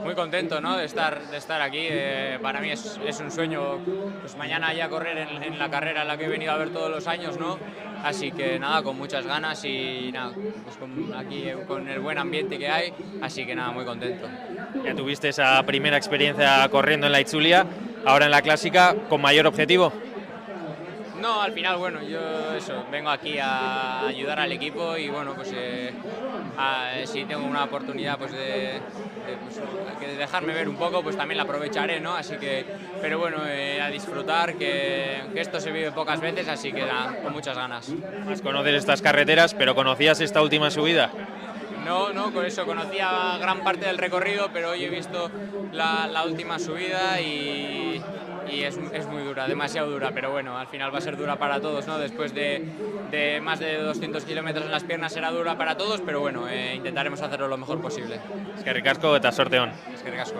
Muy contento, ¿no?, de estar aquí. Para mí es un sueño, pues mañana ya correr en la carrera en la que he venido a ver todos los años, ¿no? Así que nada, con muchas ganas y nada, pues aquí con el buen ambiente que hay, así que nada, muy contento. Ya tuviste esa primera experiencia corriendo en la Itzulia, ahora en la clásica, con mayor objetivo. No, al final, bueno, yo eso, vengo aquí a ayudar al equipo y bueno, pues si tengo una oportunidad pues de dejarme ver un poco, pues también la aprovecharé, ¿no? Así que, pero bueno, a disfrutar, que esto se vive pocas veces, así que nada, con muchas ganas. Más conoces estas carreteras, pero ¿conocías esta última subida? No, con eso conocía gran parte del recorrido, pero hoy he visto la última subida y es muy dura, demasiado dura, pero bueno, al final va a ser dura para todos, ¿no? Después de más de 200 kilómetros en las piernas será dura para todos, pero bueno, intentaremos hacerlo lo mejor posible. Eskerrik asko eta sorte on. Eskerrik asko.